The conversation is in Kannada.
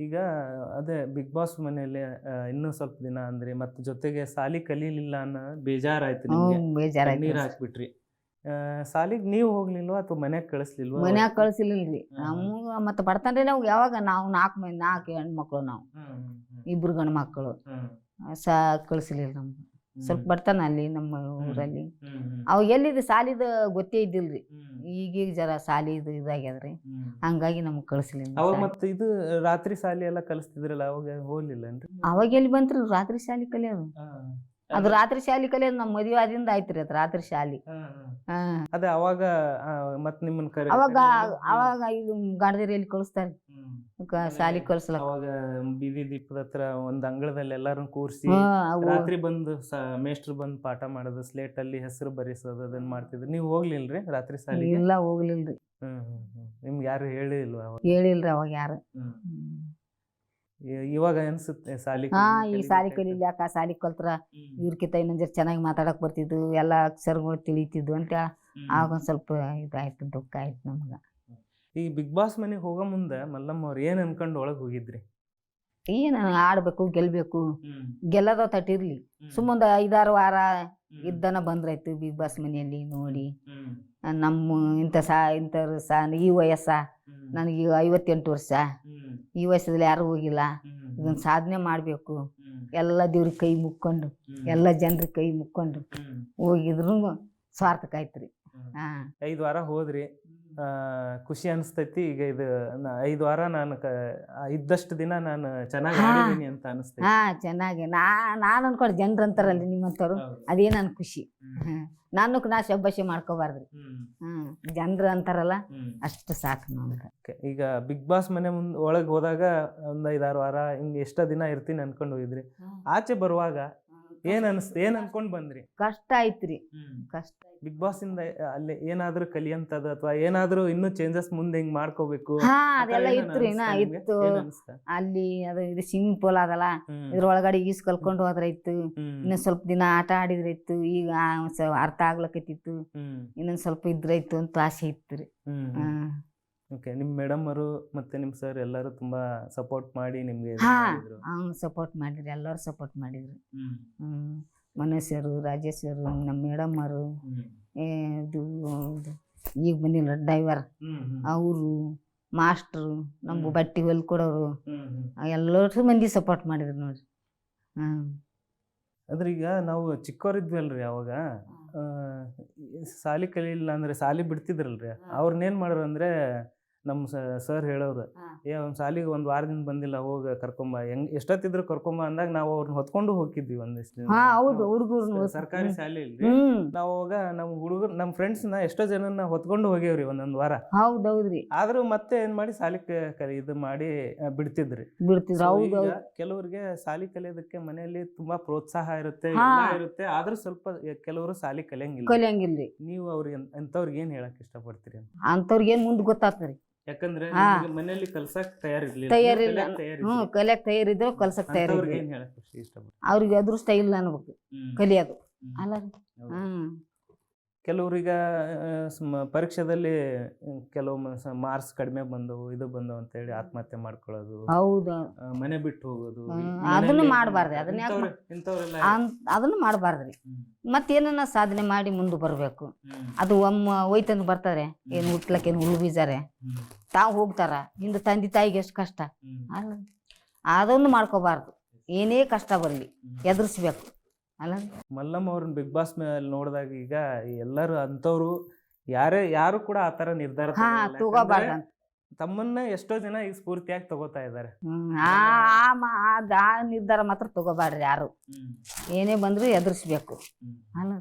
ಈಗ ಅದೇ ಬಿಗ್ ಬಾಸ್ ಮನೆಯಲ್ಲಿ ಇನ್ನೂ ಸ್ವಲ್ಪ ದಿನ ಅಂದ್ರಿ ಮತ್ತು ಜೊತೆಗೆ ಸಾಲಿ ಕಲೀಲಿಲ್ಲ ಅನ್ನೋ ಬೇಜಾರಾಯ್ತು ನಿಮಗೆ, ಬೇಜಾರಾಯ್ತು. ಕಣ್ಣೀರ್ ಹಾಕ್ಬಿಟ್ರಿ. ಸಾಲಿಗೆ ನೀವು ಹೋಗ್ಲಿಲ್ವಾ ಅಥವಾ ಮನ್ಯಾಗ ಕಳಿಸ್ಲಿಲ್ವಾ? ಮನ್ಯಾಗ ಕಳ್ಸಿಲ್ಲರಿ. ನಮ್ಗ ಮತ್ತೆ ಬಡತನ್ರಿ ನಾವು ಯಾವಾಗ ನಾವು 4 ಹೆಣ್ಮಕ್ಳು, ನಾವು ಇಬ್ರು ಗಂಡು ಮಕ್ಕಳು ಕಳಿಸ್ಲಿಲ್ಲ ನಮ್ಗೆ. ಸ್ವಲ್ಪ ಬರ್ತಾನ ಅಲ್ಲಿ ನಮ್ಮ ಊರಲ್ಲಿ. ಅವಾಗ ಎಲ್ಲಿದು ಸಾಲಿದ ಗೊತ್ತೇ ಇದ್ದಿಲ್ರಿ. ಈಗೀಗ ಜರ ಸಾಲಿ ಇದಾಗ್ಯದ್ರಿ, ಹಂಗಾಗಿ ನಮ್ಗೆ ಕಳಿಸ್ಲಿಲ್ಲ. ಅವಾಗ ಮತ್ತೆ ಇದು ರಾತ್ರಿ ಸಾಲಿ ಎಲ್ಲ ಕಲಿಸ್ತಿದ್ರಲ್ಲ, ಅವಾಗ ಹೋಗ್ಲಿಲ್ಲನ್ರಿ? ಅವಾಗ ಎಲ್ಲಿ ಬಂತ್ರಿ ರಾತ್ರಿ ಶಾಲಿ ಕಲಿಯೋದು? ಅದು ರಾತ್ರಿ ಶಾಲಿ ಕಲಿಯೋದು ನಮ್ಮ ಮದುವೆ ಆದಿಂದ ಆಯ್ತ್ರಿ ಅದು ರಾತ್ರಿ ಶಾಲಿ. ಅದೇ ಅವಾಗ ಮತ್ ನಿಮ್ಮನ್ನ ಅವಾಗ ಇದು ಗಾಡದಿರಿಯಲ್ಲಿ ಕಳಿಸ್ತಾರೆ ಶಾಲಿ ಕಳ್ಸ್ಲಕ್ಕ. ಅವಾಗ ಬೀದಿ ದೀಪದ ಹತ್ರ ಒಂದ್ ಅಂಗಳದಲ್ಲಿ ಎಲ್ಲಾರು ಕೂರ್ಸಿ ರಾತ್ರಿ ಬಂದು ಮೇಷ್ಟ್ರು ಬಂದು ಪಾಠ ಮಾಡೋದು, ಸ್ಲೇಟ್ ಅಲ್ಲಿ ಹೆಸರು ಬರೆಸೋದು ಅದನ್ನ ಮಾಡ್ತಿದ್ರು. ನೀವು ಹೋಗ್ಲಿಲ್ರಿ ರಾತ್ರಿ ಸಾಲಿ? ಇಲ್ಲ ಹೋಗ್ಲಿಲ್ರಿ. ನಿಮ್ಗೆ ಯಾರು ಹೇಳಿಲ್ವಾ? ಹೇಳಿಲ್ರಿ ಅವಾಗ ಯಾರು. ಇವಾಗ ಅನ್ಸುತ್ತೆ ಸಾಲಿ ಈ ಸಾಲಿ ಕಲಿಲ್ಯಾಕ, ಸಾಲಿ ಕಲ್ತ್ರ ಇವ್ರಕಿಂತ ಇನ್ನೊಂದ್ ಜರ ಚೆನ್ನಾಗಿ ಮಾತಾಡಕ್ ಬರ್ತಿದ್ವು, ಎಲ್ಲಾ ಅಕ್ಷರಗಳು ತಿಳಿತಿದ್ವು ಅಂತ ಆಗ ಒಂದ್ ಸ್ವಲ್ಪ ಇದಾಯ್ತು, ದುಃಖ ಆಯ್ತು ನಮ್ಗ. ಈ ಬಿಗ್ ಬಾಸ್ ಮನೆಗೆ ಹೋಗೋ ಮುಂದೆ ಮಲ್ಲಮ್ಮ ಅವ್ರು ಏನ್ ಅನ್ಕೊಂಡು ಒಳಗ್ ಹೋಗಿದ್ರಿ? ಏನ್ ಆಡ್ಬೇಕು, ಗೆಲ್ಬೇಕು, ಗೆಲ್ಲದ ತಟ್ಟಿರ್ಲಿ, ಸುಮ್ಮೊಂದ್ 5-6 ವಾರ ಇದ್ದನ ಬಂದ್ರಾಯ್ತು ಬಿಗ್ ಬಾಸ್ ಮನೆಯಲ್ಲಿ ನೋಡಿ. ನಮ್ಮ ಈ ವಯಸ್ಸ ನನಗೀಗ 58 ವರ್ಷ, ಈ ವಯಸ್ಸದಲ್ಲಿ ಯಾರು ಹೋಗಿಲ್ಲ, ಇದನ್ನ ಸಾಧನೆ ಮಾಡ್ಬೇಕು, ಎಲ್ಲ ದೇವ್ರಿಗೆ ಕೈ ಮುಕ್ಕೊಂಡು, ಎಲ್ಲ ಜನರಿಗೆ ಕೈ ಮುಕ್ಕೊಂಡು ಹೋಗಿದ್ರು ಸಾರ್ಥಕ ಆಯ್ತ್ರಿ. 5 ವಾರ ಹೋದ್ರಿ, ಖುಷಿ ಅನಿಸ್ತೈತಿ. ಈಗ ಇದು 5 ವಾರ ನಾನು ಇದ್ದಷ್ಟು ದಿನ ನಾನು ಚೆನ್ನಾಗಿ ಆಡಿದ್ದೀನಿ ಅಂತ ಅನಿಸ್ತೈತಿ. ಚೆನ್ನಾಗಿ ನಾನು ಅನ್ಕೊಂಡು ಜನರು ಅಂತಾರಲ್ರಿ ನಿಮ್ಮಂತವ್ರು, ಅದೇ ನನ್ ಖುಷಿ. ನಾ ಶಬ್ಬಾಷಿ ಮಾಡ್ಕೋಬಾರ್ದ್ರಿ. ಜನರು ಅಂತಾರಲ್ಲ ಅಷ್ಟು ಸಾಕು ನಮ್ಗೆ. ಈಗ ಬಿಗ್ ಬಾಸ್ ಮನೆ ಒಳಗೆ ಹೋದಾಗ ಒಂದ್ 5-6 ವಾರ ಹಿಂಗ್ ಎಷ್ಟ ದಿನ ಇರ್ತೀನಿ ಅನ್ಕೊಂಡು ಹೋಗಿದ್ರಿ. ಆಚೆ ಬರುವಾಗ ಏನ್ ಅನ್ಸ್ತ, ಏನ್ ಅನ್ಕೊಂಡ್ ಬಂದ್ರಿ? ಕಷ್ಟ ಆಯ್ತ್ರಿ, ಕಷ್ಟ. ಬಿಗ್ ಬಾಸ್ ಇಂದ ಅಲ್ಲಿ ಏನಾದ್ರೂ ಕಲಿಯಂತದ ಅಥವಾ ಏನಾದ್ರೂ ಇನ್ನೂ ಚೇಂಜಸ್ ಮುಂದೆ ಹಿಂಗ್ ಮಾಡ್ಕೋಬೇಕು ಅದೆಲ್ಲ ಇತ್ತು. ಇತ್ತು ಅಲ್ಲಿ ಅದು ಇದು ಸ್ವಿಮ್ಮಿಂಗ್ ಪೂಲ್ ಅದಲ್ಲ, ಇದ್ರೊಳಗಡೆ ಈಸ್ ಕಲ್ಕೊಂಡು ಹೋದ್ರ ಇತ್ತು, ಇನ್ನೊಂದ್ ಸ್ವಲ್ಪ ದಿನ ಆಟ ಆಡಿದ್ರ ಇತ್ತು, ಈಗ ಅರ್ಥ ಆಗ್ಲಕತ್ತಿತ್ತು, ಇನ್ನೊಂದ್ ಸ್ವಲ್ಪ ಇದ್ರ ಇತ್ತು ಅಂತ ಆಸೆ ಇತ್ತು. ಓಕೆ, ನಿಮ್ ಮೇಡಮ್ ಅವರು ಮತ್ತೆ ನಿಮ್ ಸರ್ ಎಲ್ಲರೂ ತುಂಬಾ ಸಪೋರ್ಟ್ ಮಾಡಿ ನಿಮ್ಗೆ? ಸಪೋರ್ಟ್ ಮಾಡಿದ್ರಿ, ಎಲ್ಲರೂ ಸಪೋರ್ಟ್ ಮಾಡಿದ್ರಿ. ಮನೋಜರು, ರಾಜೇಶ್ವರು, ನಮ್ಮ ಮೇಡಮ್ ಅವರು, ಇದು ಈಗ ಬಂದಿಲ್ಲ ಡ್ರೈವರ್ ಅವರು, ಮಾಸ್ಟ್ರು, ನಮ್ಗೆ ಬಟ್ಟೆ ಹೊಲ್ ಕೊಡೋರು, ಎಲ್ಲರೂ ಮಂದಿ ಸಪೋರ್ಟ್ ಮಾಡಿದ್ರು ನೋಡ್ರಿ. ಅಂದ್ರೆ ಈಗ ನಾವು ಚಿಕ್ಕವರಿದ್ವಲ್ರಿ ಅವಾಗ, ಸಾಲಿ ಕಲಿಯಿಲ್ಲ ಅಂದ್ರೆ ಸಾಲಿ ಬಿಡ್ತಿದ್ರಲ್ರಿ, ಅವ್ರನ್ನೇನ್ ಮಾಡ್ರು ಅಂದ್ರೆ ನಮ್ಮ ಸರ್ ಹೇಳೋರು, ಒಂದ್ ಸಾಲಿಗೆ 1 ವಾರದಿಂದ ಬಂದಿಲ್ಲ, ಹೋಗ ಕರ್ಕೊಂಬ, ಎಷ್ಟೊತ್ತಿದ್ರು ಕರ್ಕೊಂಬ ಅಂದಾಗ ನಾವು ಅವ್ರನ್ನ ಹೊತ್ಕೊಂಡು ಹೋಗಿದ್ವಿ ಒಂದಿಷ್ಟು ದಿನ. ಸರ್ಕಾರಿ ಶಾಲೆ ಇಲ್ರಿ, ನಾವ್ ಅವಾಗ ನಮ್ ಹುಡುಗರು, ನಮ್ ಫ್ರೆಂಡ್ಸ್ ನ ಎಷ್ಟೋ ಜನನ ಹೊತ್ಕೊಂಡು ಹೋಗ್ಯವ್ರಿ 1 ವಾರ. ಹೌದೌದ್ರಿ. ಆದ್ರೂ ಮತ್ತೆ ಏನ್ ಮಾಡಿ ಸಾಲಿ ಇದು ಮಾಡಿ ಬಿಡ್ತಿದ್ರಿ. ಕೆಲವ್ರಿಗೆ ಸಾಲಿ ಕಲಿಯೋದಕ್ಕೆ ಮನೆಯಲ್ಲಿ ತುಂಬಾ ಪ್ರೋತ್ಸಾಹ ಇರುತ್ತೆ, ಇರುತ್ತೆ, ಆದ್ರೂ ಸ್ವಲ್ಪ ಕೆಲವರು ಸಾಲಿ ಕಲಿಯಂಗಿಲ್ಲ. ನೀವು ಅವ್ರಿಗೆ ಅಂತವ್ರಿಗೆ ಏನ್ ಹೇಳಕ್ ಇಷ್ಟಪಡ್ತೀರಿ? ಅಂತವ್ರಿಗೆ ಏನ್ ಮುಂದ್ ಗೊತ್ತಾಗ್ತರಿ, ಯಾಕಂದ್ರೆ ಮನೆಯಲ್ಲಿ ಕಲ್ಸಕ್ ತಯಾರಿಲ್ಲ, ಕಲಿಯಕ್ ತಯಾರಿದ್ರು ಕಲ್ಸಕ್ ತಯಾರಿಲ್ಲ. ಅವ್ರಿಗೆ ಅದೃಷ್ಟ ಇಲ್ಲ ಅನ್ಬೇಕು ಕಲಿಯೋದು ಅಲ್ಲ. ಕೆಲವ್ರೀಗ ಪರೀಕ್ಷೆದಲ್ಲಿ ಕೆಲವು ಮಾರ್ಕ್ಸ್ ಕಡಿಮೆ ಬಂದವು, ಇದು ಬಂದವು ಅಂತ ಹೇಳಿ ಆತ್ಮಹತ್ಯೆ ಮಾಡ್ಕೊಳ್ಳೋದು, ಹೌದಾ, ಮನೆ ಬಿಟ್ಟು ಹೋಗೋದು, ಅದನ್ನು ಮಾಡಬಾರ್ದು. ಅದನ್ನು ಮಾಡಬಾರ್ದ್ರಿ. ಮತ್ತೇನ ಸಾಧನೆ ಮಾಡಿ ಮುಂದೆ ಬರ್ಬೇಕು. ಅದು ಹೋಯ್ತಂದು ಬರ್ತಾರೆ, ಏನ್ ಹುಟ್ಲಕ್ ಏನ್ ಹುಳು ಬೀಜಾರೆ, ತಾವು ಹೋಗ್ತಾರ, ಹಿಂದೆ ತಂದೆ ತಾಯಿಗೆ ಎಷ್ಟು ಕಷ್ಟ ಅಲ್ಲ, ಅದನ್ನು ಮಾಡ್ಕೋಬಾರ್ದು. ಏನೇ ಕಷ್ಟ ಬರ್ಲಿ ಎದುರಿಸ್ಬೇಕು ಅಲ್ಲ. ಮಲ್ಲಮ್ಮ ಅವ್ರನ್ನ ಬಿಗ್ ಬಾಸ್ ಮೇಲೆ ನೋಡಿದಾಗ ಈಗ ಎಲ್ಲರೂ ಅಂತವ್ರು ಯಾರು ಕೂಡ ಆತರ ನಿರ್ಧಾರ ತಗೋಬಾರ್ದು. ತಮ್ಮನ್ನ ಎಷ್ಟೋ ಜನ ಈಗ ಸ್ಫೂರ್ತಿಯಾಗಿ ತಗೋತಾ ಇದಾರೆ. ಆ ನಿರ್ಧಾರ ಮಾತ್ರ ತಗೋಬಾರ್ರಿ ಯಾರು. ಏನೇ ಬಂದ್ರು ಎದುರಿಸ್ಬೇಕು ಅಲ್ಲ.